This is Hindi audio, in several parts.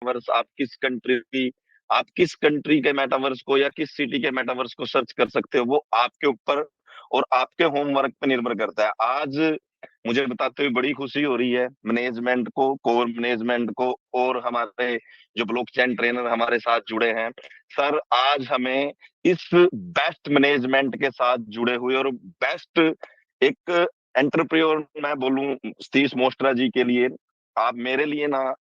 मेटावर्स, आप किस कंट्री के मेटावर्स को या किस सिटी के मेटावर्स को सर्च कर सकते हो, वो आपके ऊपर और आपके होमवर्क पे निर्भर करता है। आज मुझे बताते हुए बड़ी खुशी हो रही है मैनेजमेंट को, कोर मैनेजमेंट को, और हमारे जो ब्लॉकचेन ट्रेनर हमारे साथ जुड़े हैं। सर, आज हमें इस बेस्ट मैनेजमेंट के साथ जुड़े हुए और बेस्ट एक एंटरप्रेन्योर मैं बोलूं सतीश मोस्ट्रा जी के लिए, आप मेरे लिए ना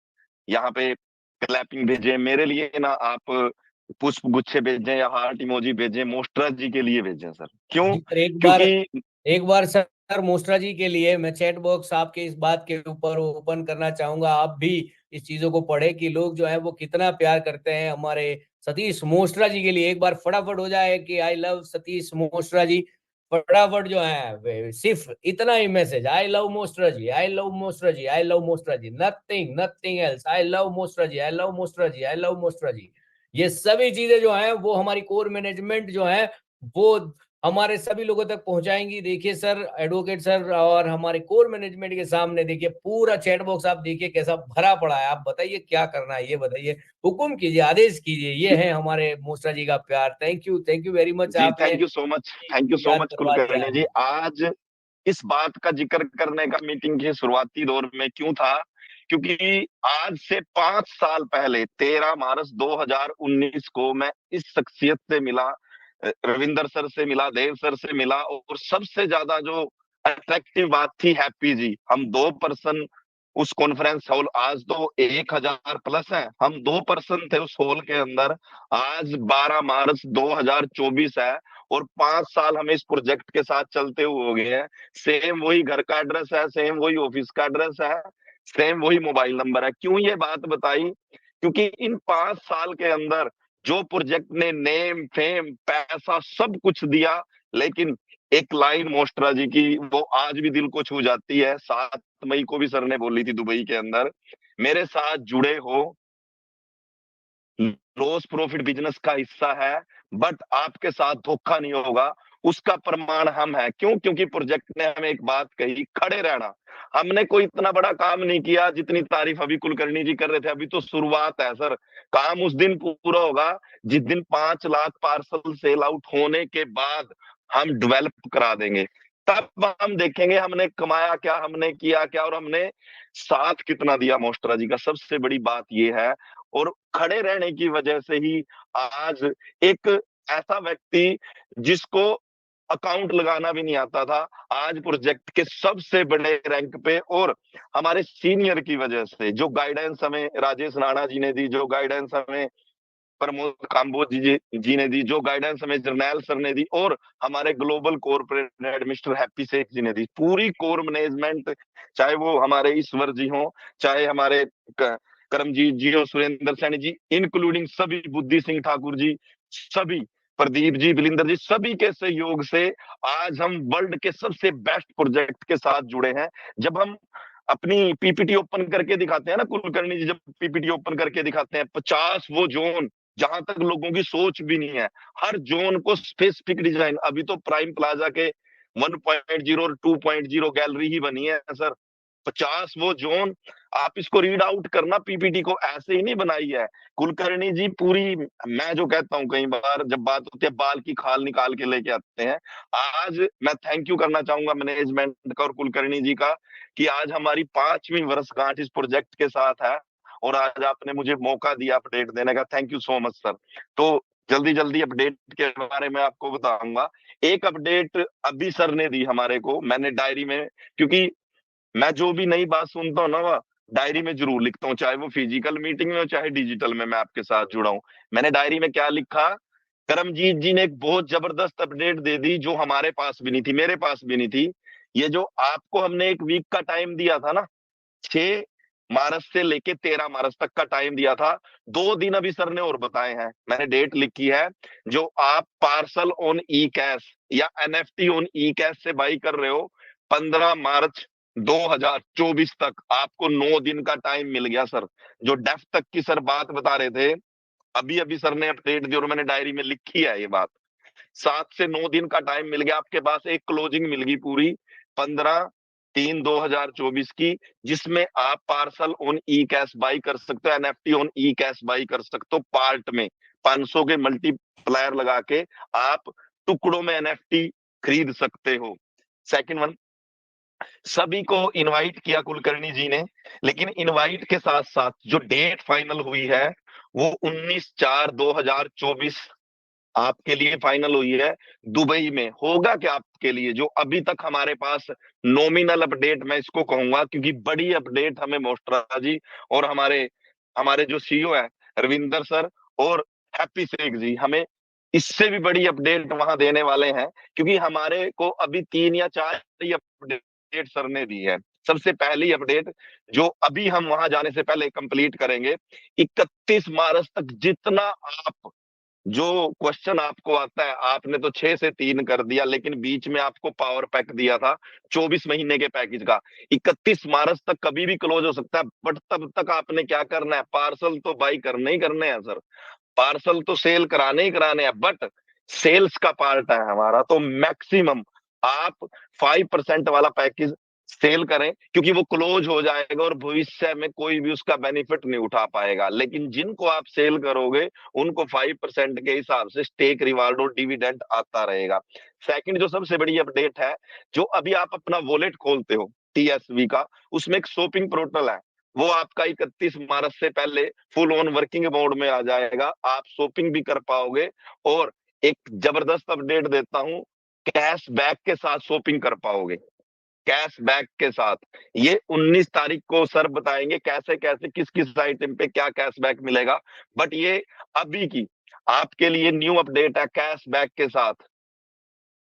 यहाँ पे क्लैपिंग भेजें, मेरे लिए ना आप पुष्प गुच्छे भेजें या हार्ट इमोजी भेजें, मोस्ट्रा जी के लिए भेजें सर। क्यों? जी सर, क्योंकि एक बार सर मोस्ट्रा जी के लिए मैं चैट बॉक्स आपके इस बात के ऊपर ओपन करना चाहूंगा। आप भी इस चीजों को पढ़े कि लोग जो है वो कितना प्यार करते हैं हमारे सतीश मोस्ट्रा जी के लिए। एक बार फटाफट हो जाए कि आई लव सतीश मोस्ट्रा जी, फटाफट जो है सिर्फ इतना ही message, I love Mostra ji, I love Mostra ji, I love Mostra ji, nothing nothing else, I love Mostra ji, I love Mostra ji, I love Mostra ji. ये सभी चीजें जो है वो हमारी कोर मैनेजमेंट जो है वो हमारे सभी लोगों तक पहुंचाएंगी। देखिए सर, एडवोकेट सर और हमारे कोर मैनेजमेंट के सामने देखिए पूरा चैट बॉक्स आप देखिए कैसा भरा पड़ा है। आप बताइए क्या करना है, ये बताइए, हुक्म कीजिए, आदेश कीजिए। ये है हमारे मोस्ट्रा जी का प्यार। थैंक यू वेरी मच, जी, आपने थैंक यू सो याद मच करवा दिया कुलकर्णी जी। हमें। आज इस बात का जिक्र करने का मीटिंग के शुरुआती दौर में क्यों था? क्योंकि आज से 5 साल पहले 13 मार्च 2019 को मैं इस शख्सियत से मिला, रविंदर सर से मिला, देव सर से मिला, और सबसे ज्यादा जो अट्रैक्टिव बात थी, हैप्पी जी। हम 2 पर्सन उस कॉन्फ्रेंस हॉल, आज तो 1000 प्लस है, हम 2 पर्सन थे उस हॉल के अंदर। आज 12 मार्च 2024 है और 5 साल हमें इस प्रोजेक्ट के साथ चलते हुए हो गए हैं। सेम वही घर का एड्रेस है, सेम वही ऑफिस का एड्रेस है, सेम वही मोबाइल नंबर है। क्यों ये बात बताई? क्योंकि इन 5 साल के अंदर जो प्रोजेक्ट ने नेम फेम पैसा सब कुछ दिया, लेकिन एक लाइन मोस्ट्रा जी की वो आज भी दिल को छू जाती है। 7 मई को भी सर ने बोली थी दुबई के अंदर, मेरे साथ जुड़े हो, लॉस प्रॉफिट बिजनेस का हिस्सा है, बट आपके साथ धोखा नहीं होगा। उसका प्रमाण हम है। क्यों? क्योंकि प्रोजेक्ट ने हमें एक बात कही, खड़े रहना। हमने कोई इतना बड़ा काम नहीं किया जितनी तारीफ अभी कुलकर्णी जी कर रहे थे, अभी तो शुरुआत है सर। काम उस दिन पूरा होगा जिस दिन 5 लाख पार्सल सेल आउट होने के बाद हम डेवलप करा देंगे। तब हम देखेंगे हमने कमाया क्या, हमने किया क्या, और हमने साथ कितना दिया मोस्ट्रा जी का। सबसे बड़ी बात यह है। और खड़े रहने की वजह से ही आज एक ऐसा व्यक्ति जिसको अकाउंट लगाना भी नहीं आता था, आज प्रोजेक्ट के सबसे बड़े रैंक पे, और हमारे सीनियर की वजह से जो गाइडेंस हमें राजेश राणा जी ने दी, जो गाइडेंस हमें प्रमोद काम्बोज जी ने दी, जो गाइडेंस हमें जर्नैल सर ने दी, और हमारे global corporate head mister Happy Sheikh ji ने दी। पूरी कोर मैनेजमेंट, चाहे वो हमारे ईश्वर जी हो, चाहे हमारे करमजीत जी और सुरेंद्र सैनी जी, इंक्लूडिंग सभी, बुद्धि सिंह ठाकुर जी, सभी, प्रदीप जी, बिलिंदर जी, सभी के सहयोग से आज हम वर्ल्ड के सबसे बेस्ट प्रोजेक्ट के साथ जुड़े हैं। जब हम अपनी पीपीटी ओपन करके दिखाते हैं ना कुलकर्णी जी, जब पीपीटी ओपन करके दिखाते हैं 50 वो जोन जहां तक लोगों की सोच भी नहीं है, हर जोन को स्पेसिफिक डिजाइन। अभी तो प्राइम प्लाजा के 1.0 और 2.0 गैलरी ही बनी है सर। 50 वो जोन, आप इसको रीड आउट करना, पीपीटी को ऐसे ही नहीं बनाई है कुलकर्णी जी पूरी। मैं जो कहता हूँ, कई बार जब बात होती है बाल की खाल निकाल के लेके आते हैं। आज मैं थैंक यू करना चाहूंगा मैनेजमेंट का और कुलकर्णी जी का कि आज हमारी 5वीं वर्षगांठ इस प्रोजेक्ट के साथ है, और आज आपने मुझे मौका दिया अपडेट देने का। Thank you so much sir. तो जल्दी जल्दी अपडेट के बारे में आपको बताऊंगा। एक अपडेट अभी सर ने दी हमारे को, मैंने डायरी में, क्योंकि मैं जो भी नई बात सुनता हूँ ना वह डायरी में जरूर लिखता हूँ, चाहे वो फिजिकल मीटिंग में हो चाहे डिजिटल में मैं आपके साथ जुड़ा हूँ। मैंने डायरी में क्या लिखा? करमजीत जी ने एक बहुत जबरदस्त अपडेट दे दी जो हमारे पास भी नहीं थी, मेरे पास भी नहीं थी। ये जो आपको हमने एक वीक का टाइम दिया था ना, 6 मार्च से लेके 13 मार्च तक का टाइम दिया था, 2 दिन अभी सर ने और बताए हैं, मैंने डेट लिखी है। जो आप पार्सल ऑन ई कैश या एनएफटी ऑन ई कैश से बाई कर रहे हो, 15 मार्च 2024 तक आपको 9 दिन का टाइम मिल गया सर। जो डेफ तक की सर बात बता रहे थे, अभी अभी सर ने अपडेट दी और मैंने डायरी में लिखी है ये बात। 7 से 9 दिन का टाइम मिल गया आपके पास, एक क्लोजिंग मिल गई पूरी 15 3/2024 की, जिसमें आप parcel on E cash by कर सकते हो, NFT on E cash by कर सकते हो। पार्ट में 500 के मल्टीप्लायर लगा के आप टुकड़ों में एनएफटी खरीद सकते हो। सेकंड वन, सभी को इनवाइट किया कुलकर्णी जी ने, लेकिन इनवाइट के साथ साथ जो डेट फाइनल हुई है वो 19/4/2024 आपके लिए फाइनल हुई है। दुबई में होगा क्या आपके लिए, जो अभी तक हमारे पास नॉमिनल अपडेट मैं इसको कहूंगा, क्योंकि बड़ी अपडेट हमें मोस्ट्रा जी और हमारे हमारे जो सीईओ है रविंदर सर और हैप्पी शेख जी हमें इससे भी बड़ी अपडेट वहां देने वाले हैं, क्योंकि हमारे को अभी 3 या 4 ही अपडेट सर ने दी है। सबसे पहली अपडेट जो अभी हम वहां जाने से पहले कंप्लीट करेंगे, 31 मार्च तक जितना आप जो क्वेश्चन आपको आता है, आपने तो 6 से 3 कर दिया, लेकिन बीच में आपको पावर पैक दिया था 24 महीने के पैकेज का, 31 मार्च तक कभी भी क्लोज हो सकता है। बट तब तक आपने क्या करना है, पार्सल तो बाई करने ही करने हैं सर, पार्सल तो सेल कराने ही कराने हैं, बट सेल्स का पार्ट है हमारा, तो मैक्सिमम आप 5% वाला पैकेज सेल करें, क्योंकि वो क्लोज हो जाएगा और भविष्य में कोई भी उसका बेनिफिट नहीं उठा पाएगा। लेकिन जिनको आप सेल करोगे उनको 5% के हिसाब से स्टेक रिवार्ड और डिविडेंड आता रहेगा। सेकंड जो सबसे बड़ी अपडेट है, जो अभी आप अपना वॉलेट खोलते हो टीएसवी का, उसमें एक शॉपिंग पोर्टल है, वो आपका 31 मार्च से पहले फुल ऑन वर्किंग मोड में आ जाएगा, आप शॉपिंग भी कर पाओगे। और एक जबरदस्त अपडेट देता हूं, कैश बैक के साथ शॉपिंग कर पाओगे, कैश बैक के साथ। ये 19 तारीख को सर बताएंगे कैसे कैसे किस किस आइटम पे क्या कैश बैक मिलेगा, बट ये अभी की आपके लिए न्यू अपडेट है। कैश बैक के साथ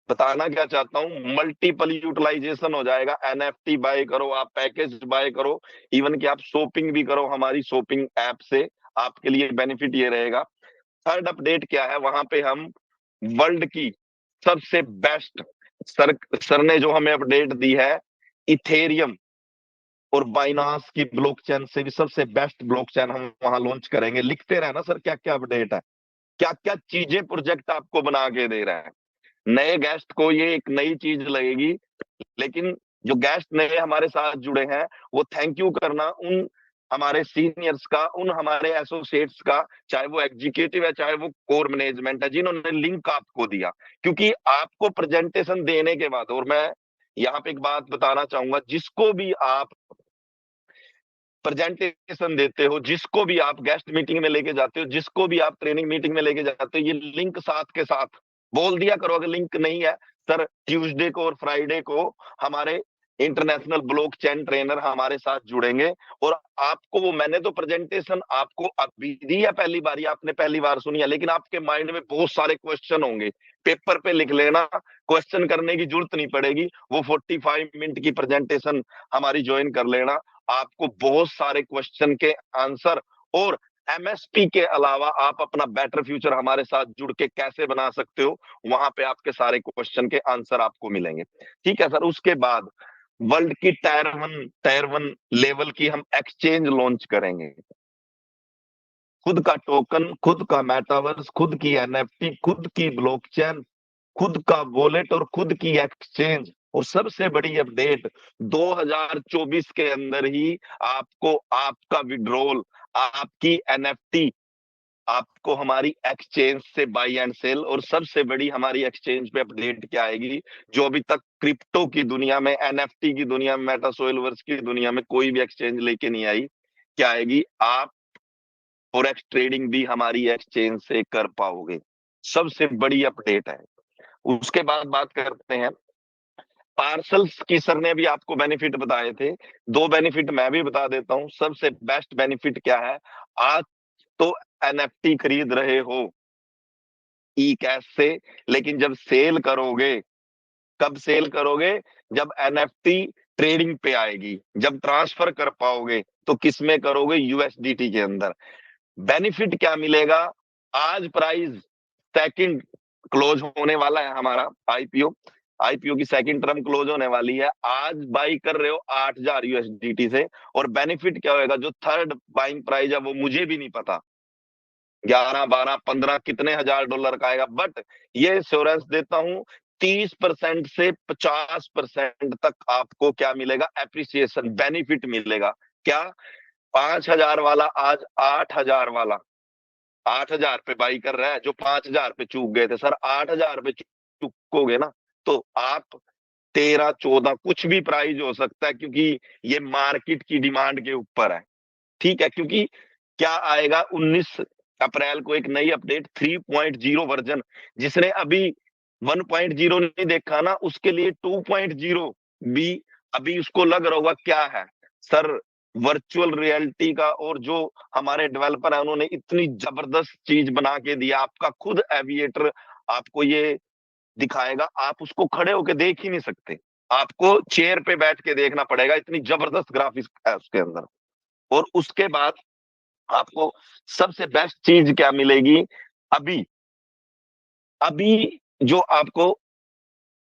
बताना क्या चाहता हूं, मल्टीपल यूटिलाइजेशन हो जाएगा, एनएफटी बाय करो, आप पैकेज बाय करो, इवन कि आप शॉपिंग भी करो हमारी शॉपिंग ऐप से, आपके लिए बेनिफिट ये रहेगा। थर्ड अपडेट क्या है, वहां पे हम वर्ल्ड की सबसे बेस्ट, सर ने जो हमें अपडेट दी है, इथेरियम और बाइनांस की ब्लॉकचेन से भी सबसे बेस्ट ब्लॉकचेन हम वहां लॉन्च करेंगे। लिखते रहे ना सर, क्या क्या अपडेट है, क्या क्या चीजें प्रोजेक्ट आपको बना के दे रहा है। नए गेस्ट को ये एक नई चीज लगेगी, लेकिन जो गेस्ट नए हमारे साथ जुड़े हैं, वो थैंक यू करना उन हमारे सीनियर्स का, उन हमारे एसोसिएट्स का, चाहे वो एग्जीक्यूटिव है चाहे वो कोर मैनेजमेंट है, जिन्होंने लिंक आपको दिया। क्योंकि आपको प्रेजेंटेशन देने के बाद, और मैं यहाँ पे एक बात बताना चाहूंगा, जिसको भी आप प्रेजेंटेशन देते हो, जिसको भी आप गेस्ट मीटिंग में लेके जाते हो, जिसको भी आप ट्रेनिंग मीटिंग में लेके जाते हो, ये लिंक साथ के साथ बोल दिया करो। अगर लिंक नहीं है सर, ट्यूसडे को और फ्राइडे को हमारे इंटरनेशनल ब्लॉकचेन ट्रेनर हमारे साथ जुड़ेंगे, और आपको वो, मैंने तो प्रेजेंटेशन आपको अभी दी है, पहली बार आपने पहली बार सुनी है, लेकिन आपके माइंड में बहुत सारे क्वेश्चन होंगे, पेपर पे लिख लेना, क्वेश्चन करने की जरूरत नहीं पड़ेगी। वो 45 मिनट की प्रेजेंटेशन हमारी ज्वाइन कर लेना, आपको बहुत सारे क्वेश्चन के आंसर, और एमएसपी के अलावा आप अपना बेटर फ्यूचर हमारे साथ जुड़ के कैसे बना सकते हो, वहां पे आपके सारे क्वेश्चन के आंसर आपको मिलेंगे। ठीक है सर। उसके बाद वर्ल्ड की टायर 1 लेवल की हम एक्सचेंज लॉन्च करेंगे, खुद का टोकन, खुद का मेटावर्स, खुद की एनएफटी, खुद की ब्लॉकचेन, खुद का वॉलेट और खुद की एक्सचेंज। और सबसे बड़ी अपडेट, 2024 के अंदर ही आपको आपका विड्रॉल, आपकी एनएफटी, आपको हमारी एक्सचेंज से बाई एंड सेल। और सबसे बड़ी हमारी एक्सचेंज पे अपडेट क्या आएगी, जो अभी तक क्रिप्टो की दुनिया में, एनएफटी की दुनिया में, मेटासोइलवर्स की दुनिया में कोई भी एक्सचेंज लेके नहीं आई, क्या आएगी, आप फॉरेक्स ट्रेडिंग भी हमारी एक्सचेंज से कर पाओगे। सबसे बड़ी अपडेट है। उसके बाद बात करते हैं पार्सल्स की, सर ने भी आपको बेनिफिट बताए थे, 2 बेनिफिट मैं भी बता देता हूं। सबसे बेस्ट बेनिफिट क्या है, आज तो एनएफटी खरीद रहे हो ई कैश से, लेकिन जब सेल करोगे, कब सेल करोगे, जब एनएफटी ट्रेडिंग पे आएगी, जब ट्रांसफर कर पाओगे, तो किस में करोगे, यूएसडीटी के अंदर। बेनिफिट क्या मिलेगा, आज प्राइस सेकंड क्लोज होने वाला है हमारा आईपीओ, आईपीओ की सेकंड टर्म क्लोज होने वाली है, आज बाई कर रहे हो 8,000 यूएसडीटी से, और बेनिफिट क्या होएगा, जो थर्ड बाइंग प्राइस है वो मुझे भी नहीं पता, 11 12 15 कितने हजार डॉलर का आएगा, बट ये एश्योरेंस देता हूं 30% से 50% तक आपको क्या मिलेगा, एप्रिसिएशन बेनिफिट मिलेगा। क्या, 5,000 वाला आज 8,000 वाला 8,000 पे बाई कर रहा है, जो 5,000 पे चूक गए थे सर, 8,000 पे चूकोगे ना तो आप 13-14 कुछ भी प्राइस हो सकता है, क्योंकि ये मार्केट की डिमांड के ऊपर है। ठीक है, क्योंकि क्या आएगा 19 अप्रैल को एक नई अपडेट 3.0 वर्जन, जिसने अभी 1.0 नहीं देखा ना, उसके लिए 2.0 भी अभी उसको लग रहा होगा क्या है सर। वर्चुअल रियलिटी का, और जो हमारे डेवलपर है उन्होंने इतनी जबरदस्त चीज बना के दिया, आपका खुद एविएटर आपको ये दिखाएगा, आप उसको खड़े होके देख ही नहीं सकते, आपको चेयर पे बैठ के देखना पड़ेगा, इतनी जबरदस्त ग्राफिक्स है उसके अंदर। और उसके बाद आपको सबसे बेस्ट चीज क्या मिलेगी, अभी अभी जो आपको,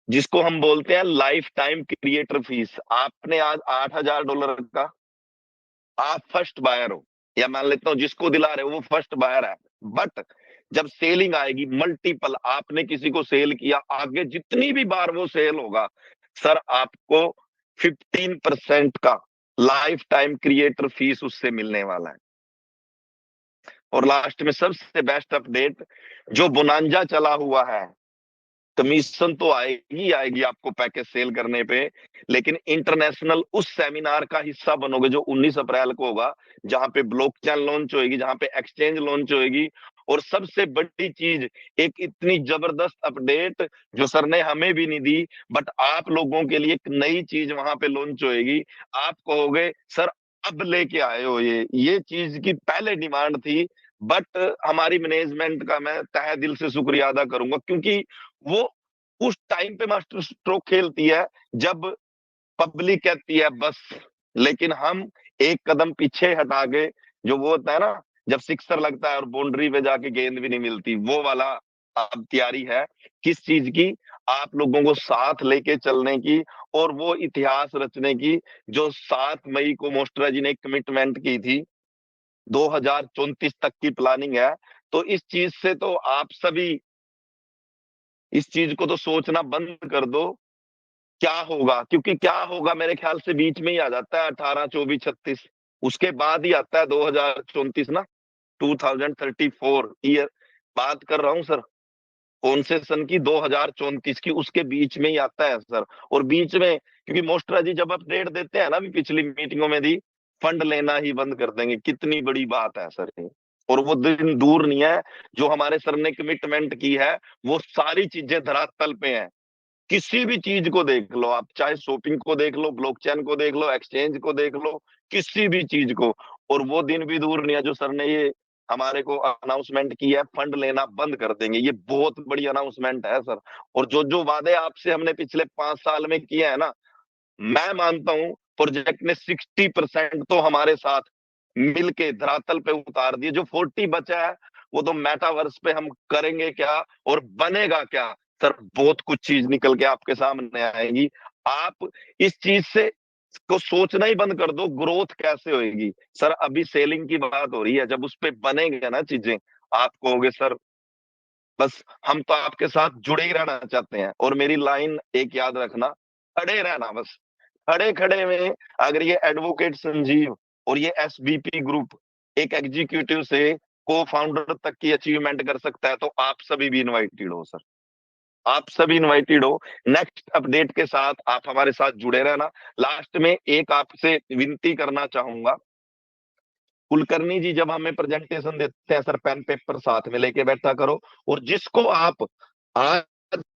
जिसको हम बोलते हैं लाइफ टाइम क्रिएटर फीस, आपने आज $8,000 का, आप फर्स्ट बायर हो, या मान लेता हूं जिसको दिला रहे हो वो फर्स्ट बायर है, बट जब सेलिंग आएगी मल्टीपल, आपने किसी को सेल किया, आगे जितनी भी बार वो सेल होगा सर, आपको 15% का लाइफ टाइम क्रिएटर फीस उससे मिलने वाला है। और लास्ट में सबसे बेस्ट अपडेट, जो बोनांजा चला हुआ है, कमीशन तो आएगी आएगी आपको पैकेज सेल करने पे, लेकिन इंटरनेशनल उस सेमिनार का हिस्सा बनोगे जो 19 अप्रैल को होगा, जहां पे ब्लॉकचेन लॉन्च होगी, जहां पे एक्सचेंज लॉन्च होगी। और सबसे बड़ी चीज, एक इतनी जबरदस्त अपडेट जो सर ने हमें भी नहीं दी, बट आप लोगों के लिए एक नई चीज वहां पे लॉन्च होएगी। आप कहोगे सर अब लेके आए हो, ये चीज की पहले डिमांड थी, बट हमारी मैनेजमेंट का मैं तहे दिल से शुक्रिया अदा करूंगा, क्योंकि वो उस टाइम पे मास्टर स्ट्रोक खेलती है जब पब्लिक कहती है बस, लेकिन हम एक कदम पीछे हटा के, जो वो होता है ना जब सिक्सर लगता है और बाउंड्री पे जाके गेंद भी नहीं मिलती, वो वाला अब तैयारी है। किस चीज की, आप लोगों को साथ लेके चलने की, और वो इतिहास रचने की, जो 7 मई को मोस्ट्रा जी ने कमिटमेंट की थी, 2034 तक की प्लानिंग है। तो इस चीज से तो आप सभी इस चीज को तो सोचना बंद कर दो, क्या होगा, क्योंकि क्या होगा मेरे ख्याल से बीच में ही आ जाता है 18, 24, 36, उसके बाद ही आता है 2034 ना, 2034 ईयर बात कर रहा हूँ सर, कौन से सन की, 2034 की, उसके बीच में ही आता है सर। और बीच में, क्योंकि मोस्ट्रा जी जब अपडेट देते हैं ना, अभी पिछली मीटिंगों में दी, फंड लेना ही बंद कर देंगे, कितनी बड़ी बात है सर ये। और वो दिन दूर नहीं है, जो हमारे सर ने कमिटमेंट की है, वो सारी चीजें धरातल पे हैं। किसी भी चीज को देख लो आप, चाहे शॉपिंग को देख लो, ब्लॉकचेन को देख लो, एक्सचेंज को देख लो, किसी भी चीज को। और वो दिन भी दूर नहीं है जो सर ने ये हमारे को अनाउंसमेंट की है, फंड लेना बंद कर देंगे, ये बहुत बड़ी अनाउंसमेंट है सर। और जो जो वादे आपसे हमने पिछले 5 साल में किए हैं ना, मैं मानता हूं प्रोजेक्ट ने 60% तो हमारे साथ मिलके धरातल पे उतार दिए, जो 40 बचा है वो तो मेटावर्स पे हम करेंगे क्या और बनेगा क्या सर, बहुत कुछ चीज निकल के आपके सामने आएगी। आप इस चीज से को सोचना ही बंद कर दो, ग्रोथ कैसे होएगी सर। अभी सेलिंग की बात हो रही है, जब उस पे बनेगा ना चीजें, आप कहोगे सर बस हम तो आपके साथ जुड़े ही रहना चाहते हैं। और मेरी लाइन एक याद रखना, खड़े रहना बस, खड़े खड़े में। अगर ये एडवोकेट संजीव और ये एसबीपी ग्रुप एक एग्जीक्यूटिव से को फाउंडर तक की अचीवमेंट कर सकता है, तो आप सभी भी इनवाइटेड हो सर, आप सभी इनवाइटेड हो। नेक्स्ट अपडेट के साथ आप हमारे साथ जुड़े रहना। लास्ट में एक आपसे विनती करना चाहूंगा, कुलकर्णी जी जब हमें प्रेजेंटेशन देते हैं सर, पेन पेपर साथ में लेके बैठा करो, और जिसको आप आज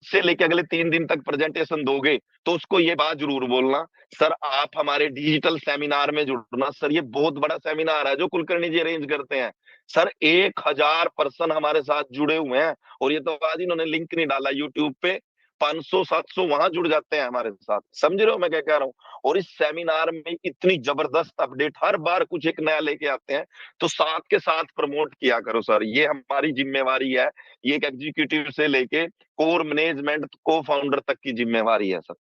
से लेके अगले 3 दिन तक प्रेजेंटेशन दोगे, तो उसको ये बात जरूर बोलना, सर आप हमारे डिजिटल सेमिनार में जुड़ना। सर ये बहुत बड़ा सेमिनार है जो कुलकर्णी जी अरेंज करते हैं सर, 1,000 पर्सन हमारे साथ जुड़े हुए हैं। और ये तो आज इन्होंने लिंक नहीं डाला यूट्यूब पे, 500-700 वहां जुड़ जाते हैं हमारे साथ, समझ रहे हो मैं क्या कह रहा हूँ। और इस सेमिनार में इतनी जबरदस्त अपडेट, हर बार कुछ एक नया लेके आते हैं, तो साथ के साथ प्रमोट किया करो सर, ये हमारी जिम्मेवारी है। ये एक एग्जीक्यूटिव से लेके कोर मैनेजमेंट को फाउंडर तक की जिम्मेवारी है sir.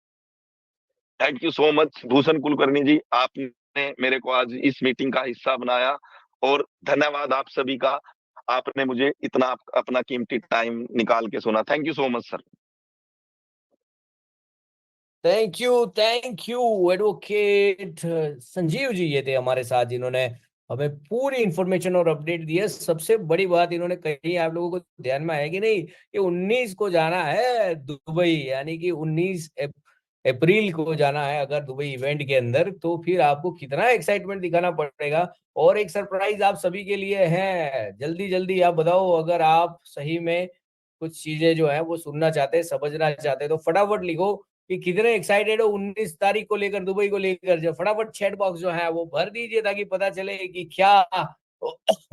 Thank you so much Bhushan Kulkarni ji, आपने मेरे को आज इस मीटिंग का हिस्सा बनाया, और धन्यवाद आप सभी का, आपने मुझे इतना अपना कीमती टाइम निकाल के सुना। Thank you so much sir. Thank you advocate Sanjeev ji, ये थे हमारे साथ जिन्होंने हमें पूरी इंफॉर्मेशन और अपडेट दी है। सबसे बड़ी बात इन्होंने कही, आप लोगों को ध्यान में आएगी नहीं कि 19 को जाना है दुबई, यानी कि 19 अप्रैल को जाना है अगर दुबई इवेंट के अंदर, तो फिर आपको कितना एक्साइटमेंट दिखाना पड़ेगा। और एक सरप्राइज आप सभी के लिए है, जल्दी जल्दी आप बताओ, अगर आप सही में कुछ चीजें जो है वो सुनना चाहते हैं, समझना चाहते हैं, तो फटाफट लिखो कि कितने एक्साइटेड हो 19 तारीख को लेकर, दुबई को लेकर। जो फटाफट चैट बॉक्स जो है वो भर दीजिए ताकि पता चले कि क्या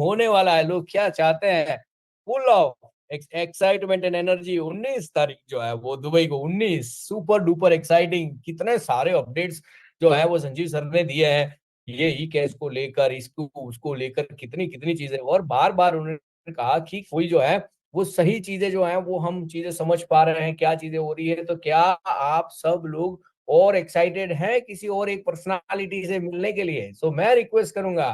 होने वाला है, लोग क्या चाहते हैं। Full of excitement and energy 19 तारीख जो है वो दुबई को, 19 सुपर डुपर एक्साइटिंग। कितने सारे अपडेट्स जो है वो संजीव सर ने दिए हैं, ये ई कैश को लेकर, इसको उसको लेकर, कितनी कितनी चीजें। और बार बार उन्होंने कहा कि कोई जो है वो सही चीजें जो हैं वो हम चीजें समझ पा रहे हैं, क्या चीजें हो रही है। तो क्या आप सब लोग और एक्साइटेड हैं किसी और एक पर्सनालिटी से मिलने के लिए? सो मैं रिक्वेस्ट करूंगा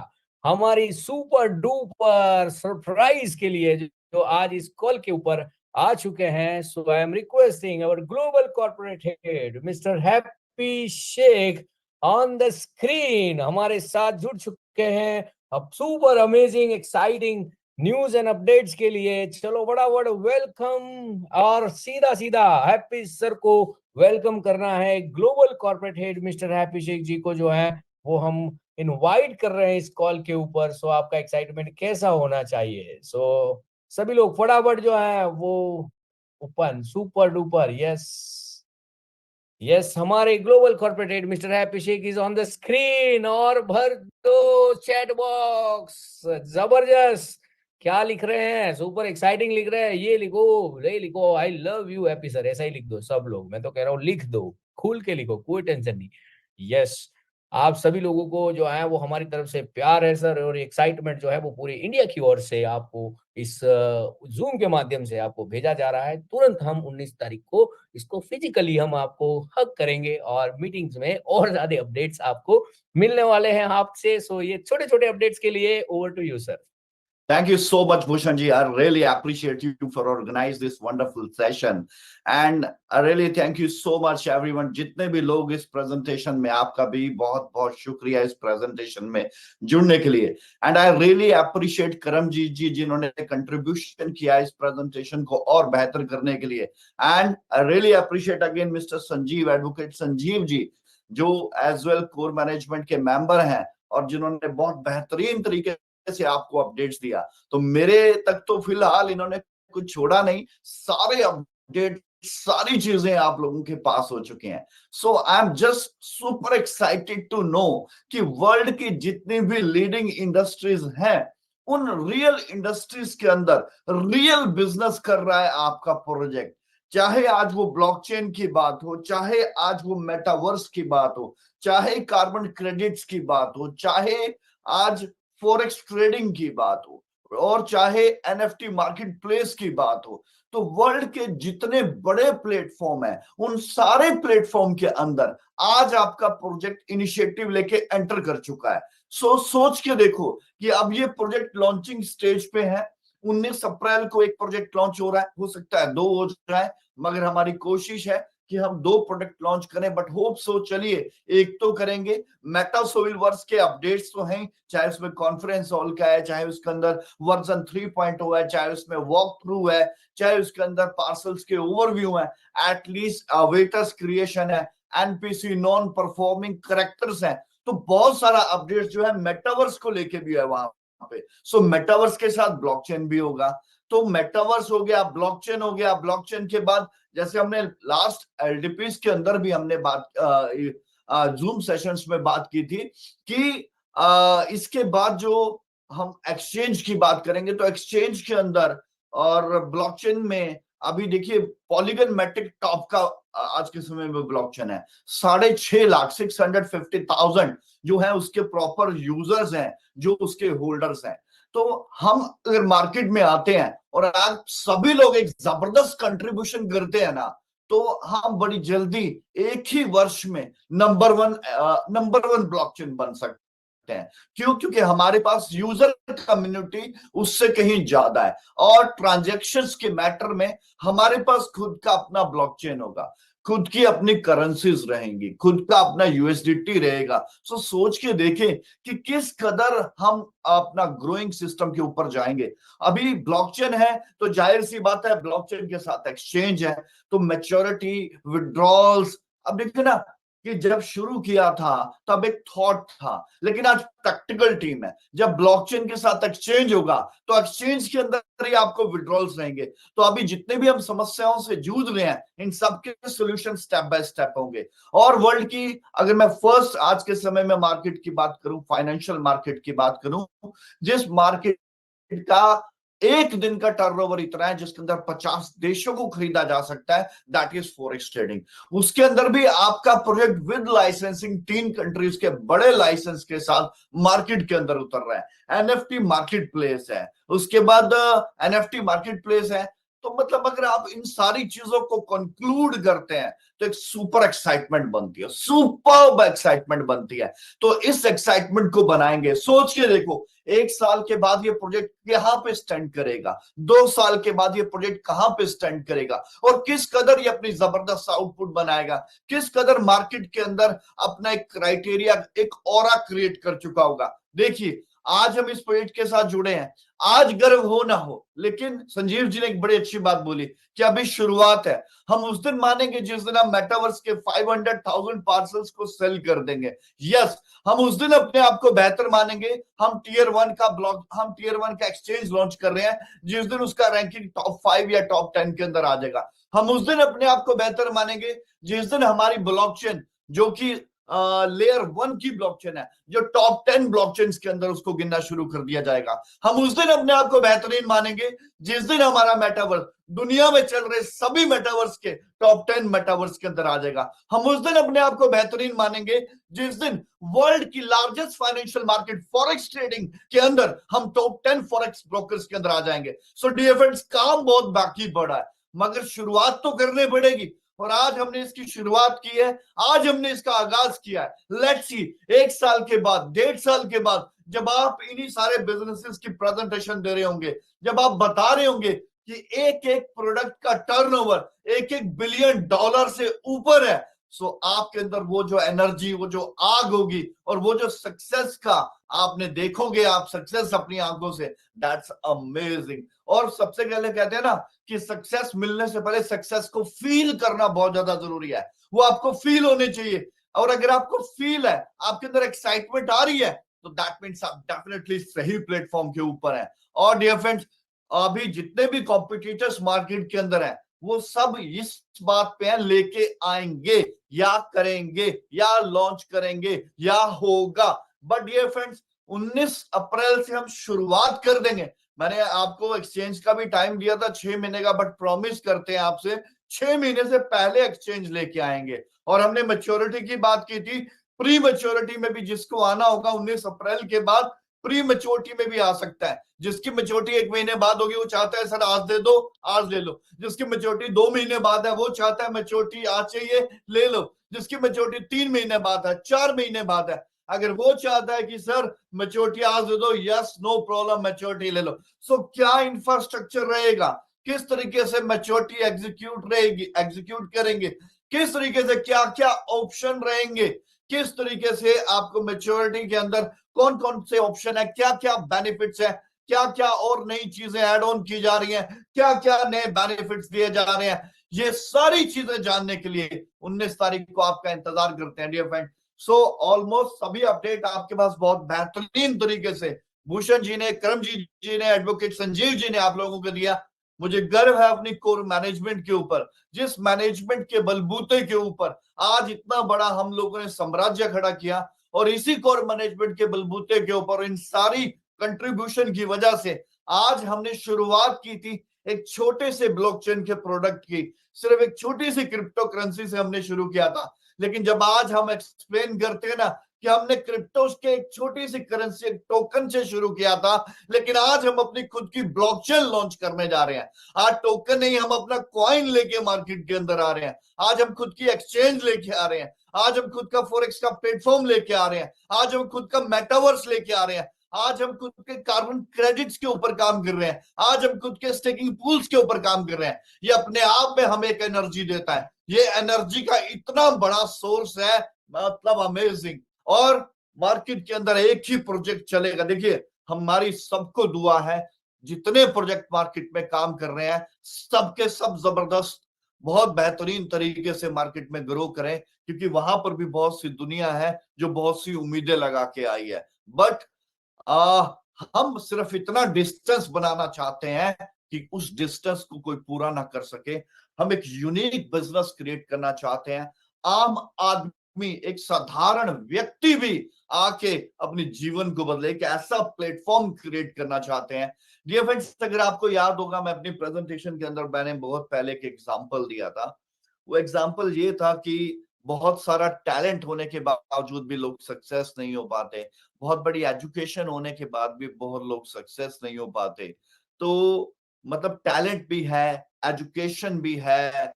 हमारी सुपर डुपर सरप्राइज के लिए जो आज इस कॉल के ऊपर आ चुके हैं। So I am requesting our global corporate head mister Happy Sheikh on the screen, हमारे साथ जुड़ चुके हैं अब super amazing exciting news and updates के लिए। चलो बड़ा वेलकम, और सीधा सीधा हैप्पी सर को वेलकम करना है। Global corporate head mister Happy Sheikh ji को जो है वो हम इनवाइट कर रहे हैं इस कॉल के ऊपर। सो आपका एक्साइटमेंट कैसा होना चाहिए? सो सभी लोग फटाफट जो है वो open super duper, yes yes, हमारे global corporate head mister Happy Sheikh is on the screen. और भर दो चैट बॉक्स, जबरदस्त। क्या लिख रहे हैं? सुपर एक्साइटिंग लिख रहे हैं, ये लिखो I love you happy sir, ऐसा ही लिख दो सब लोग। मैं तो कह रहा हूँ लिख दो, खुल के लिखो, कोई टेंशन नहीं। यस, आप सभी लोगों को जो है वो हमारी तरफ से प्यार है सर, और एक्साइटमेंट जो है वो पूरी इंडिया की ओर से आपको इस जूम के माध्यम से आपको भेजा जा रहा है। तुरंत हम 19 तारीख को इसको फिजिकली हम आपको हग करेंगे और मीटिंग्स में और ज्यादा अपडेट्स आपको मिलने वाले हैं आपसे। सो ये छोटे छोटे अपडेट्स के लिए over to you sir. Thank you so much, Bhushan ji. I really appreciate you for organize this wonderful session. And I really thank you so much, everyone. जितने भी लोग इस presentation में, आपका भी बहुत बहुत शुक्रिया इस presentation में जुड़ने के लिए। And I really appreciate Karamjit जी जिन्होंने contribution किया इस presentation को और बेहतर करने के लिए। And I really appreciate again Mr. Sanjeev, Advocate Sanjeev ji, जो as well core management के member हैं और जिन्होंने बहुत बेहतरीन तरीके से आपको अपडेट्स दिया। तो मेरे तक तो फिलहाल इन्होंने कुछ छोड़ा नहीं, सारे अपडेट, सारी चीजें आप लोगों के पास हो चुके हैं। So I am just super excited to know कि वर्ल्ड की जितनी भी लीडिंग इंडस्ट्रीज हैं, उन रियल इंडस्ट्रीज के अंदर रियल बिजनेस कर रहा है आपका प्रोजेक्ट। चाहे आज वो ब्लॉकचेन की बात हो, चाहे आज वो मेटावर्स की बात हो, चाहे कार्बन क्रेडिट्स की बात हो, चाहे आज फॉरेक्स ट्रेडिंग की बात हो, और चाहे एनएफटी मार्केट प्लेस की बात हो, तो वर्ल्ड के जितने बड़े प्लेटफॉर्म हैं, उन सारे प्लेटफॉर्म के अंदर आज आपका प्रोजेक्ट इनिशिएटिव लेके एंटर कर चुका है। सोच के देखो कि अब ये प्रोजेक्ट लॉन्चिंग स्टेज पे है। 19 अप्रैल को एक प्रोजेक्ट लॉन्च हो रहा है, हो सकता है 2 हो जाए, मगर हमारी कोशिश है कि हम 2 प्रोडक्ट लॉन्च करें, बट होप सो चलिए एक तो करेंगे। मेटा सोविलवर्स के अपडेट्स तो हैं, चाहे उसमें कॉन्फ्रेंस हॉल का है, चाहे उसके अंदर वर्जन 3.0 है, चाहे उसमें वॉक थ्रू है, चाहे उसके अंदर पार्सल्स के ओवरव्यू है, एटलीस्ट वेटर्स क्रिएशन है, एनपीसी नॉन परफॉर्मिंग करेक्टर्स है। तो बहुत सारा अपडेट्स जो है मेटावर्स को लेके भी है वहां पे। सो मेटावर्स के साथ ब्लॉकचेन भी होगा। तो मेटावर्स हो गया, ब्लॉकचेन हो गया, ब्लॉकचेन के बाद जैसे हमने लास्ट एलडीपीस के अंदर भी हमने बात जूम सेशंस में बात की थी कि इसके बाद जो हम एक्सचेंज की बात करेंगे, तो एक्सचेंज के अंदर और ब्लॉकचेन में अभी देखिए पॉलीगन मैट्रिक टॉप का आज के समय में ब्लॉकचेन है। 6.5 लाख 650,000 जो है उसके प्रॉपर यूजर्स हैं, जो उसके होल्डर्स हैं। तो हम अगर मार्केट में आते हैं और आप सभी लोग एक जबरदस्त कंट्रीब्यूशन करते हैं ना, तो हम बड़ी जल्दी एक ही वर्ष में नंबर वन ब्लॉकचेन बन सकते हैं। क्यों? क्योंकि हमारे पास यूजर कम्युनिटी उससे कहीं ज्यादा है, और ट्रांजैक्शंस के मैटर में हमारे पास खुद का अपना ब्लॉकचेन होगा। खुद की अपनी करेंसीज रहेंगी, खुद का अपना यूएसडीटी रहेगा। सो सोच के देखें कि किस कदर हम अपना ग्रोइंग सिस्टम के ऊपर जाएंगे। अभी ब्लॉकचेन है तो जाहिर सी बात है ब्लॉकचेन के साथ एक्सचेंज है, तो मैच्योरिटी, विड्रॉल्स, अब देखिए ना कि जब शुरू किया था तब एक थॉट था, लेकिन आज प्रैक्टिकल टीम है। जब ब्लॉकचेन के साथ एक्सचेंज होगा तो एक्सचेंज के अंदर ही आपको विड्रॉल्स रहेंगे। तो अभी जितने भी हम समस्याओं से जूझ रहे हैं, इन सबके सॉल्यूशन स्टेप बाय स्टेप होंगे। और वर्ल्ड की अगर मैं फर्स्ट आज के समय में मार्केट की बात करूं, फाइनेंशियल मार्केट की बात करूं, जिस मार्केट का एक दिन का टर्नओवर इतना है जिसके अंदर 50 देशों को खरीदा जा सकता है, दैट इज फॉरेक्स ट्रेडिंग। उसके अंदर भी आपका प्रोजेक्ट विद लाइसेंसिंग 3 कंट्रीज के बड़े लाइसेंस के साथ मार्केट के अंदर उतर रहा है। एनएफटी मार्केट प्लेस है, उसके बाद एनएफटी मार्केट प्लेस है। तो मतलब अगर आप इन सारी चीजों को कंक्लूड करते हैं तो एक सुपर एक्साइटमेंट बनती है, सुपर एक्साइटमेंट बनती है। तो इस एक्साइटमेंट को बनाएंगे। सोच के देखो, 1 साल के बाद ये प्रोजेक्ट कहां पे स्टैंड करेगा, 2 साल के बाद ये प्रोजेक्ट कहां पे स्टैंड करेगा, और किस कदर ये अपनी जबरदस्त आउटपुट बनाएगा, किस कदर मार्केट के अंदर अपना एक क्राइटेरिया, एक ऑरा क्रिएट कर चुका होगा। देखिए आज हम इस प्रोजेक्ट के साथ जुड़े हैं, आज गर्व हो ना हो, लेकिन संजीव जी ने एक बड़ी अच्छी बात बोली कि अभी शुरुआत है। हम उस दिन मानेंगे जिस दिन हम मेटावर्स के 500,000 पार्सल्स को सेल कर देंगे। यस, हम उस दिन अपने आप को बेहतर मानेंगे। हम टीयर 1 का ब्लॉक, हम टीयर 1 का एक्सचेंज लॉन्च कर रहे हैं, जिस दिन उसका रैंकिंग टॉप 5 या टॉप 10 के अंदर आ जाएगा। हम उस दिन अपने आप को बेहतर मानेंगे जिस दिन हमारी ब्लॉकचेन, जो कि लेयर 1 की ब्लॉकचेन है, जो टॉप 10 ब्लॉकचेन के अंदर उसको गिनना शुरू कर दिया जाएगा। हम उस दिन अपने आप को बेहतरीन मानेंगे जिस दिन हमारा मेटावर्स दुनिया में चल रहे सभी मेटावर्स के टॉप 10 मेटावर्स के अंदर आ जाएगा। हम उस दिन अपने आप को बेहतरीन मानेंगे जिस दिन वर्ल्ड की largest financial market forex trading के अंदर हम टॉप 10 फॉरेक्स ब्रोकर्स के अंदर आ जाएंगे। सो डियर फ्रेंड्स, काम बहुत बाकी पड़ा है, मगर शुरुआत तो करनी पड़ेगी। और आज हमने इसकी शुरुआत की है, आज हमने इसका आगाज किया है। लेट्स सी 1 साल के बाद, 1.5 साल के बाद, जब आप इन्हीं सारे बिजनेसेस की प्रेजेंटेशन दे रहे होंगे, जब आप बता रहे होंगे कि एक एक प्रोडक्ट का टर्नओवर $1 बिलियन से ऊपर है, सो आपके अंदर वो जो एनर्जी, वो जो आग होगी, और वो जो सक्सेस का आपने देखोगे, आप सक्सेस अपनी आंखों से, दैट्स अमेजिंग। और सबसे पहले कहते हैं ना कि सक्सेस मिलने से पहले सक्सेस को फील करना बहुत ज्यादा जरूरी है। वो आपको फील होने चाहिए, और अगर आपको फील है, आपके अंदर एक्साइटमेंट आ रही है, तो दैट मीन्स आप डेफिनेटली सही प्लेटफॉर्म के ऊपर है। और डियर फ्रेंड्स, अभी जितने भी कॉम्पिटिटर्स मार्केट के अंदर है, वो सब इस बात पे लेके आएंगे या करेंगे या लॉन्च करेंगे या होगा। बट डियर फ्रेंड्स, 19 अप्रैल से हम शुरुआत कर देंगे। मैंने आपको एक्सचेंज का भी टाइम दिया था 6 महीने का, बट प्रॉमिस करते हैं आपसे 6 महीने से पहले एक्सचेंज लेके आएंगे। और हमने मैच्योरिटी की बात की थी, प्री मैच्योरिटी में भी जिसको आना होगा 19 अप्रैल के बाद प्री मैच्योरिटी में भी आ सकता है। जिसकी मैच्योरिटी 1 महीने बाद होगी वो चाहता है सर आज दे दो, आज ले लो। जिसकी मैच्योरिटी 2 महीने बाद है वो चाहता है मैच्योरिटी आज चाहिए, ले लो। जिसकी मैच्योरिटी 3 महीने बाद है, 4 महीने बाद है, अगर वो चाहता है कि सर मैच्योरिटी आज दे दो, यस, नो प्रॉब्लम, मैच्योरिटी ले लो। सो क्या इंफ्रास्ट्रक्चर रहेगा, किस तरीके से मैच्योरिटी एग्जीक्यूट करेंगे, किस तरीके से क्या क्या ऑप्शन रहेंगे, किस तरीके से आपको मैच्योरिटी के अंदर कौन कौन से ऑप्शन है, क्या क्या बेनिफिट्स है, क्या क्या और नई चीजें ऐड ऑन की जा रही हैं, क्या क्या नए बेनिफिट्स दिए जा रहे हैं, ये सारी चीजें जानने के लिए 19 तारीख को आपका इंतजार करते हैं डियर फ्रेंड। सो ऑलमोस्ट सभी अपडेट आपके पास बहुत बेहतरीन तरीके से भूषण जी ने, करमजीत जी ने, एडवोकेट संजीव जी ने आप लोगों को दिया। मुझे गर्व है अपनी कोर मैनेजमेंट के ऊपर, जिस मैनेजमेंट के बलबूते के ऊपर आज इतना बड़ा हम लोगों ने साम्राज्य खड़ा किया, और इसी कोर मैनेजमेंट के बलबूते के ऊपर इन सारी कंट्रीब्यूशन की वजह से आज हमने शुरुआत की थी एक छोटे से ब्लॉकचेन के प्रोडक्ट की, सिर्फ एक छोटी सी क्रिप्टो करेंसी से हमने शुरू किया था। लेकिन जब आज हम एक्सप्लेन करते हैं ना कि हमने क्रिप्टोस के एक छोटी सी करेंसी, एक टोकन से शुरू किया था, लेकिन आज हम अपनी खुद की ब्लॉकचेन लॉन्च करने जा रहे हैं। आज टोकन नहीं, हम अपना कॉइन लेके मार्केट के अंदर आ रहे हैं। आज हम खुद की एक्सचेंज लेके आ रहे हैं। आज हम खुद का फॉरेक्स का प्लेटफॉर्म लेके आ रहे हैं। आज हम खुद का मेटावर्स लेके आ रहे हैं। आज हम खुद के कार्बन क्रेडिट्स के ऊपर काम कर रहे हैं, आज हम खुद के स्टेकिंग पूल्स के ऊपर काम कर रहे हैं। ये अपने आप में हमें एक एनर्जी देता है, ये एनर्जी का इतना बड़ा सोर्स है, मतलब अमेजिंग। और मार्केट के अंदर एक ही प्रोजेक्ट चलेगा। देखिए हमारी सबको दुआ है, जितने प्रोजेक्ट मार्केट में काम कर रहे हैं सबके सब जबरदस्त, बहुत बेहतरीन तरीके से मार्केट में ग्रो करें, क्योंकि वहां पर भी बहुत सी दुनिया है जो बहुत सी उम्मीदें लगा के आई है। बट हम सिर्फ इतना डिस्टेंस बनाना चाहते हैं कि उस डिस्टेंस को कोई पूरा ना कर सके। हम एक यूनिक बिजनेस क्रिएट करना चाहते हैं। आम आदमी, एक साधारण व्यक्ति भी आके अपने जीवन को बदले, एक ऐसा प्लेटफॉर्म क्रिएट करना चाहते हैं। डियर फ्रेंड्स, अगर आपको याद होगा, मैं अपनी प्रेजेंटेशन के अंदर मैंने बहुत पहले एक एग्जांपल दिया था। वो एग्जांपल ये था कि बहुत सारा टैलेंट होने के बावजूद भी लोग सक्सेस नहीं हो पाते, बहुत बड़ी एजुकेशन होने के बाद भी बहुत लोग सक्सेस नहीं हो पाते। तो मतलब टैलेंट भी है, एजुकेशन भी है,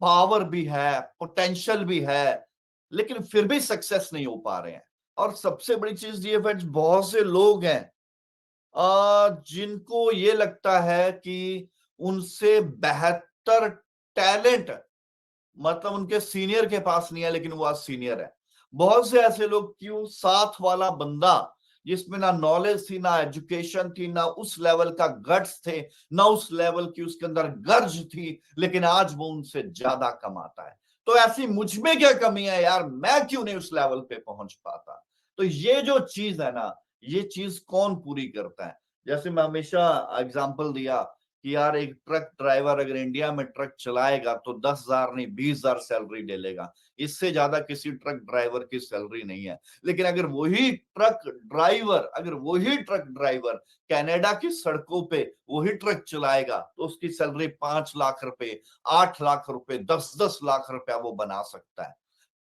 पावर भी है, पोटेंशियल भी है, लेकिन फिर भी सक्सेस नहीं हो पा रहे हैं। और सबसे बड़ी चीज ये फ्रेंड्स, बहुत से लोग हैं जिनको ये लगता है कि उनसे बेहतर टैलेंट मतलब उनके सीनियर के पास नहीं है, लेकिन वो आज सीनियर है। बहुत से ऐसे लोग, क्यों, साथ वाला बंदा जिसमें ना नॉलेज थी, ना एजुकेशन थी, ना उस लेवल का गट्स थे, ना उस लेवल की उसके अंदर गर्ज थी, लेकिन आज वो उनसे ज्यादा कमाता है। तो ऐसी मुझ में क्या कमी है यार, मैं क्यों नहीं उस लेवल पे पहुंच पाता? तो ये जो चीज है ना, ये चीज कौन पूरी करता है? जैसे मैं हमेशा एग्जांपल दिया कि यार एक ट्रक ड्राइवर अगर इंडिया में ट्रक चलाएगा तो 10,000 नहीं 20,000 सैलरी ले लेगा, इससे ज्यादा किसी ट्रक ड्राइवर की सैलरी नहीं है। लेकिन अगर वही ट्रक ड्राइवर कनाडा की सड़कों पे वही ट्रक चलाएगा तो उसकी सैलरी 5 लाख रुपए, 8 लाख रुपए, 10-10 लाख रुपया वो बना सकता है।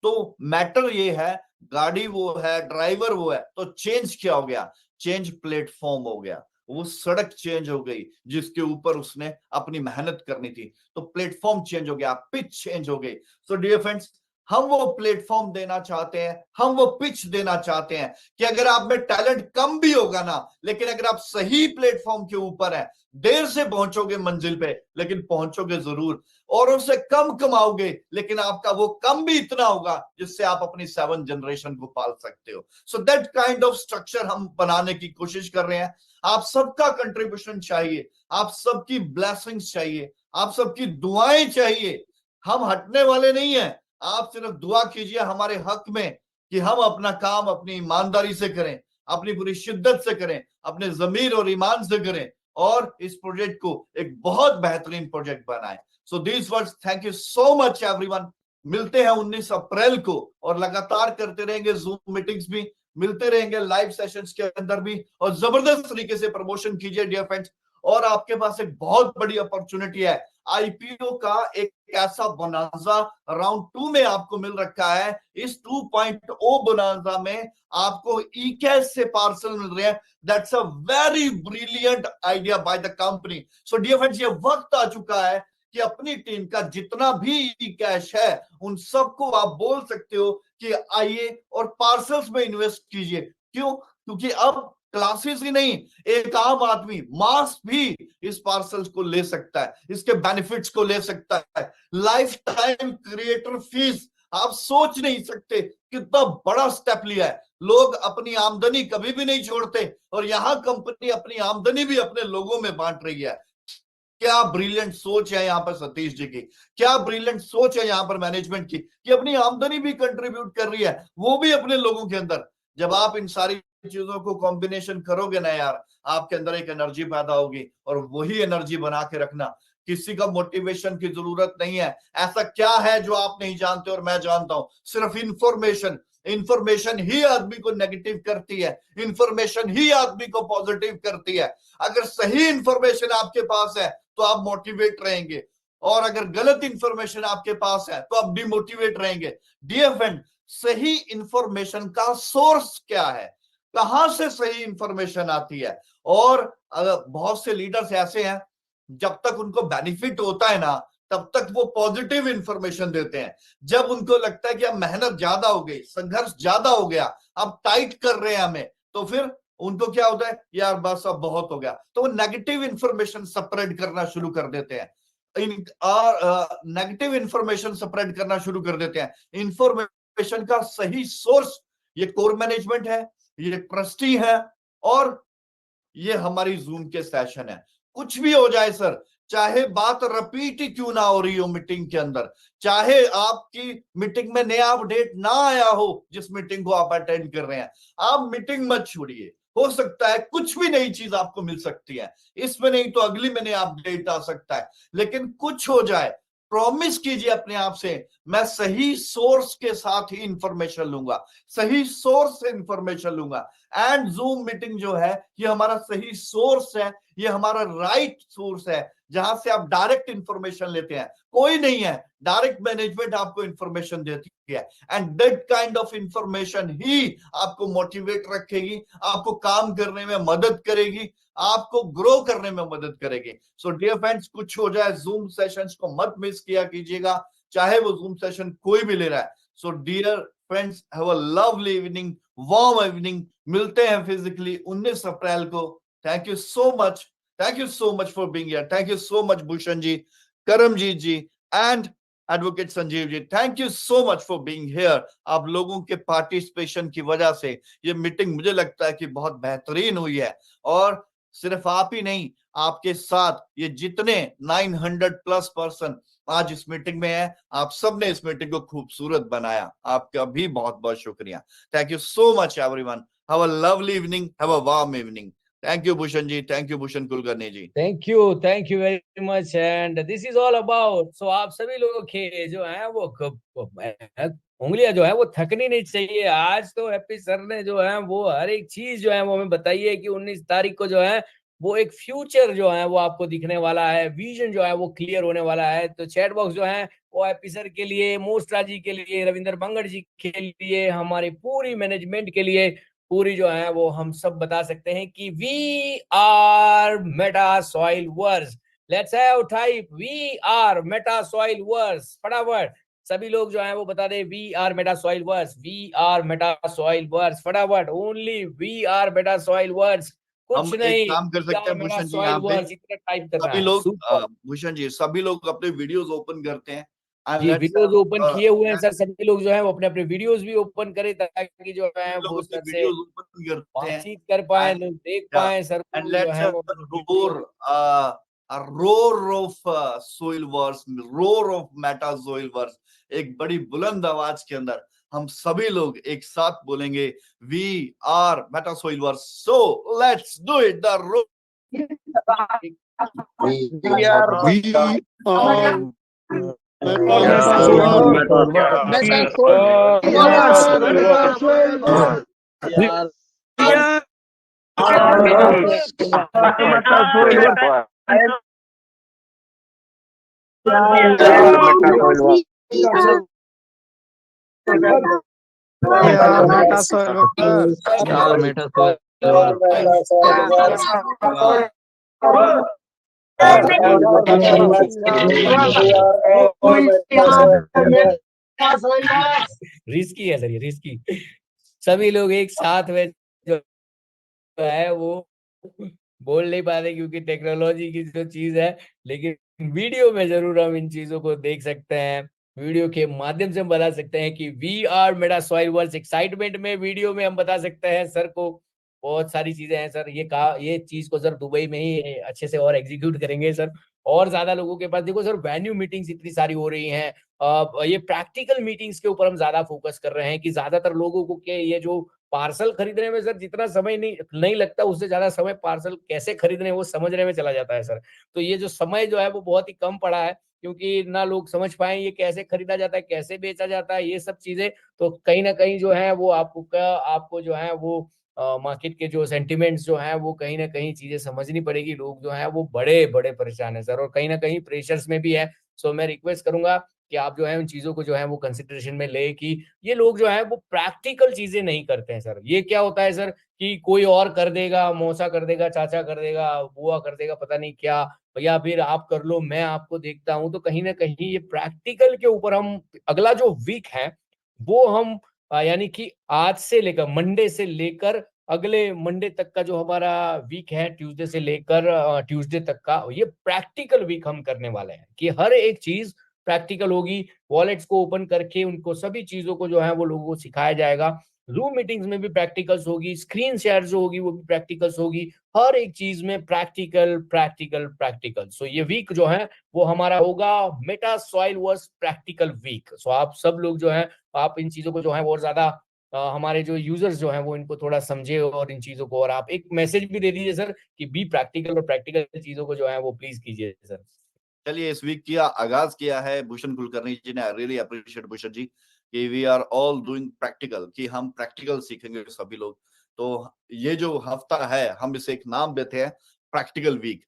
तो मैटर ये है, गाड़ी वो है, ड्राइवर वो है, तो चेंज क्या हो गया? चेंज प्लेटफॉर्म हो गया। वो सड़क चेंज हो गई जिसके ऊपर उसने अपनी मेहनत करनी थी, तो प्लेटफॉर्म चेंज हो गया, पिच चेंज हो गई। सो डियर फ्रेंड्स, हम वो प्लेटफॉर्म देना चाहते हैं, हम वो पिच देना चाहते हैं कि अगर आप में टैलेंट कम भी होगा ना, लेकिन अगर आप सही प्लेटफॉर्म के ऊपर हैं, देर से पहुंचोगे मंजिल पे लेकिन पहुंचोगे जरूर, और उससे कम कमाओगे लेकिन आपका वो कम भी इतना होगा जिससे आप अपनी 7 जनरेशन को पाल सकते हो। So that kind of structure हम बनाने की कोशिश कर रहे हैं। आप सबका कंट्रीब्यूशन चाहिए, आप सबकी ब्लेसिंग्स चाहिए, आप सबकी दुआएं चाहिए। हम हटने वाले नहीं हैं, आप सिर्फ दुआ कीजिए हमारे हक में कि हम अपना काम अपनी ईमानदारी से करें, अपनी पूरी शिद्दत से करें, अपने जमीर और ईमान से करें, और इस प्रोजेक्ट को एक बहुत बेहतरीन प्रोजेक्ट बनाएं। So this words, thank you so much everyone. मिलते हैं 19 अप्रैल को, और लगातार करते रहेंगे जूम मीटिंग्स भी, मिलते रहेंगे लाइव सेशंस के अंदर भी, और जबरदस्त तरीके से प्रमोशन कीजिए डियर फ्रेंड्स। और आपके पास एक बहुत बड़ी अपॉर्चुनिटी है, आईपीओ का एक ऐसा बोनांजा राउंड 2 में आपको मिल रखा है। इस 2.0 बोनांजा में आपको ई कैश से पार्सल मिल रहे हैं। That's a very brilliant idea by the company. So dear friends, ये वक्त आ चुका है कि अपनी टीम का जितना भी ई कैश है उन सबको आप बोल सकते हो कि आइए और पार्सल्स में इन्वेस्ट कीजिए। क्यों? क्योंकि अब क्लासेस ही नहीं, एक आम आदमी, मास भी इस पार्सल्स को ले सकता है, इसके बेनिफिट्स को ले सकता है। लाइफ टाइम क्रिएटर फीस, आप सोच नहीं सकते कितना बड़ा स्टेप लिया है। लोग अपनी आमदनी कभी भी नहीं छोड़ते, और यहां कंपनी अपनी आमदनी भी अपने लोगों में बांट रही है। क्या ब्रिलियंट सोच है यहाँ पर सतीश जी की, क्या ब्रिलियंट सोच है यहाँ पर मैनेजमेंट की, कि अपनी आमदनी भी कंट्रीब्यूट कर रही है, वो भी अपने लोगों के अंदर। जब आप इन सारी चीजों को कॉम्बिनेशन करोगे ना यार, आपके अंदर एक एनर्जी पैदा होगी, और वही एनर्जी बना के रखना। किसी का मोटिवेशन की जरूरत नहीं है। ऐसा क्या है जो आप नहीं जानते और मैं जानता हूं? सिर्फ इंफॉर्मेशन। इंफॉर्मेशन ही आदमी को नेगेटिव करती है, इंफॉर्मेशन ही आदमी को पॉजिटिव करती है। अगर सही इंफॉर्मेशन आपके पास है तो आप मोटिवेट रहेंगे, और अगर गलत इंफॉर्मेशन आपके पास है तो आप डिमोटिवेट रहेंगे। डियर फ्रेंड, सही इंफॉर्मेशन का सोर्स क्या है, कहां से सही इंफॉर्मेशन आती है? और बहुत से लीडर्स ऐसे हैं, जब तक उनको बेनिफिट होता है ना तब तक वो पॉजिटिव इंफॉर्मेशन देते हैं। जब उनको लगता है कि अब मेहनत ज्यादा हो गई, संघर्ष ज्यादा हो गया, अब टाइट कर रहे हैं हमें, तो फिर उनको क्या होता है, यार बस अब बहुत हो गया, तो वो नेगेटिव इंफॉर्मेशन स्प्रेड करना शुरू कर देते हैं। नेगेटिव इंफॉर्मेशन स्प्रेड करना शुरू कर देते हैं। इंफॉर्मेशन का सही सोर्स ये कोर मैनेजमेंट है, ये ट्रस्टी है, और ये हमारी जूम के सेशन है। कुछ भी हो जाए सर, चाहे बात रिपीट ही क्यों ना हो रही हो मीटिंग के अंदर, चाहे आपकी मीटिंग में नया अपडेट ना आया हो जिस मीटिंग को आप अटेंड कर रहे हैं, आप मीटिंग मत छोड़िए। हो सकता है कुछ भी नई चीज आपको मिल सकती है, इसमें नहीं तो अगली में नया अपडेट आ सकता है, लेकिन कुछ हो जाए, प्रॉमिस कीजिए अपने आप से, मैं सही सोर्स के साथ ही इंफॉर्मेशन लूंगा, सही सोर्स से इंफॉर्मेशन लूंगा। एंड जूम मीटिंग जो है ये हमारा सही सोर्स है, ये हमारा राइट सोर्स है, जहां से आप डायरेक्ट इंफॉर्मेशन लेते हैं। कोई नहीं है, डायरेक्ट मैनेजमेंट आपको इंफॉर्मेशन देती है, and that kind of information ही आपको मोटिवेट रखेगी, आपको काम करने में मदद करेगी, आपको ग्रो करने में मदद करेगी। सो डियर फ्रेंड्स, कुछ हो जाए, जूम सेशंस को मत मिस किया कीजिएगा, चाहे वो जूम सेशन कोई भी ले रहा है। So dear friends, have a lovely evening, warm evening. मिलते हैं फिजिकली 19 अप्रैल को। Thank you so much, thank you so much for being here. Thank you so much Bhushan ji, Karamjeet ji and advocate Sanjeev ji, thank you so much for being here. आप लोगों के पार्टिसिपेशन की वजह से ये मीटिंग मुझे लगता है कि बहुत बेहतरीन हुई है, और सिर्फ आप ही नहीं, आपके साथ ये जितने 900 प्लस पर्सन आज इस मीटिंग में है, आप सबने इस मीटिंग को खूबसूरत बनाया। आपका भी बहुत बहुत शुक्रिया। Thank you so much everyone. Have a lovely evening, have a warm evening. Thank you Bhushan ji, thank you Bhushan Kulkarni ji. Thank you very much, and this is all about. So आप सभी लोगों के जो है वो उंगलियां जो है वो थकनी नहीं चाहिए। आज तो हैप्पी सर ने जो है वो हर एक चीज जो है वो हमें बताई है कि 19 तारीख को जो है वो एक फ्यूचर जो है वो आपको दिखने वाला है, विजन जो है वो क्लियर होने वाला है। तो चैट बॉक्स जो है वो हैप्पी सर के लिए, मोस्ट्रा जी के लिए, रविंदर बंगड़ जी के लिए, हमारी पूरी मैनेजमेंट के लिए, पूरी जो है वो हम सब बता सकते हैं कि we are meta soil verse. Let's have type we are meta soil verse, फटाफट सभी लोग जो है वो बता दे we are meta soil verse, we are meta soil verse, फटाफट only we are meta soil verse, हम कुछ एक नहीं, काम कर वी सकते आर हैं मेटा भूषण जी, सॉइल यहाँ पे वर्स इतना टाइप करना सभी है। लोग सुपर भूषण जी, सभी लोग अपने वीडियोस ओपन करते हैं एंड जी, लेट्स वीडियोस ओपन किए हुए हैं सर, सभी लोग जो है वो अपने अपने वीडियोस भी ओपन करें ताकि जो है लोग वो अपने सर से वीडियोस ओपन करते हैं बातचीत कर पाए, एंड लोग देख या पाए सर एंड को जो लेट्स है हैव वो the video. Roar of soil verse, roar of meta soil verse. एक बड़ी बुलंद आवाज के अंदर हम सभी लोग एक साथ बोलेंगे we are meta soil verse. So let's do it, the roar. We are We are Meta Metazoic. Soil We Meta are Soil. Metazoic. We are Meta Soil workers. यार मेटा सोल रिस्की है सर, ये रिस्की। सभी लोग एक साथ में जो है वो बोल नहीं पा रहे क्योंकि टेक्नोलॉजी की जो चीज है, लेकिन वीडियो में जरूर हम इन चीजों को देख सकते हैं। वीडियो के माध्यम से हम बता सकते हैं कि we are meta soil verse. Excitement में वीडियो में हम बता सकते हैं सर को, बहुत सारी चीजें हैं सर। ये चीज को सर दुबई में ही अच्छे से और एग्जीक्यूट करेंगे सर, और ज्यादा लोगों के पास। देखो सर, वेन्यू मीटिंग्स इतनी सारी हो रही हैं, ये प्रैक्टिकल मीटिंग्स के ऊपर हम ज्यादा फोकस कर रहे हैं कि ज्यादातर लोगों को के ये जो पार्सल खरीदने में सर जितना समय नहीं लगता, उससे ज्यादा समय पार्सल कैसे खरीदने वो समझने में चला जाता है सर। तो ये जो समय जो है वो बहुत ही कम पड़ा है, क्योंकि ना लोग समझ पाए ये कैसे खरीदा जाता है, कैसे बेचा जाता है, ये सब चीजें। तो कहीं ना कहीं जो है वो आपको जो है वो मार्केट के जो सेंटिमेंट्स जो है वो कहीं ना कहीं चीजें समझनी पड़ेगी। लोग जो है वो बड़े बड़े परेशान है सर, और कहीं ना कहीं प्रेशर्स में भी है। सो मैं रिक्वेस्ट करूंगा कि आप जो है उन चीजों को जो है वो कंसिडरेशन में ले, कि ये लोग जो है वो प्रैक्टिकल चीजें नहीं करते हैं सर। ये क्या होता है सर कि कोई और कर देगा, मौसा कर देगा, चाचा कर देगा, बुआ कर देगा, पता नहीं क्या, या फिर आप कर लो, मैं आपको देखता हूं। तो कहीं ना कहीं ये प्रैक्टिकल के ऊपर हम अगला जो वीक है वो हम यानी कि आज से लेकर मंडे से लेकर अगले मंडे तक का जो हमारा वीक है, ट्यूसडे से लेकर ट्यूसडे तक का, ये प्रैक्टिकल वीक हम करने वाले हैं कि हर एक चीज प्रैक्टिकल होगी। वॉलेट्स को ओपन करके उनको सभी चीजों को जो है वो लोगों को सिखाया जाएगा। जूम मीटिंग्स में भी प्रैक्टिकल्स होगी, स्क्रीन शेयर जो होगी वो भी प्रैक्टिकल्स होगी। हर एक चीज में प्रैक्टिकल प्रैक्टिकल प्रैक्टिकल। सो ये वीक जो है वो हमारा होगा meta soil verse practical week. So आप सब लोग जो है, आप इन चीजों को जो है और ज्यादा हमारे जो यूजर्स जो हैं वो इनको थोड़ा समझे और इन चीजों को, और आप एक मैसेज भी दे दीजिए सर कि बी प्रैक्टिकल, और प्रैक्टिकल चीजों को जो है वो प्लीज कीजिए सर। चलिए, इस वीक किया आगाज किया है भूषण कुलकर्णी जी ने। I really appreciate Bhushan ji कि we are all doing practical, कि हम प्रैक्टिकल सीखेंगे सभी लोग। तो ये जो हफ्ता है हम इसे एक नाम देते हैं प्रैक्टिकल वीक।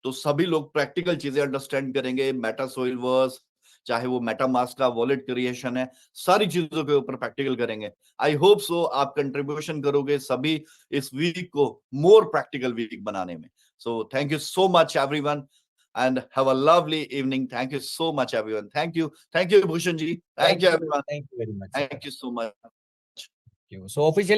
तो सभी लोग प्रैक्टिकल चीजें अंडरस्टैंड करेंगे। मेटा सोइल वर्स, चाहे वो मेटा मास्क का वॉलेट क्रिएशन है, सारी चीजों के ऊपर प्रैक्टिकल करेंगे। आई होप सो आप कंट्रीब्यूशन करोगे सभी इस वीक को मोर प्रैक्टिकल वीक बनाने में। So thank you so much everyone and have a lovely evening. Thank you so much, everyone. Thank you, Bhushan ji. Thank you, everyone. Thank you very much. Thank you so much. So officially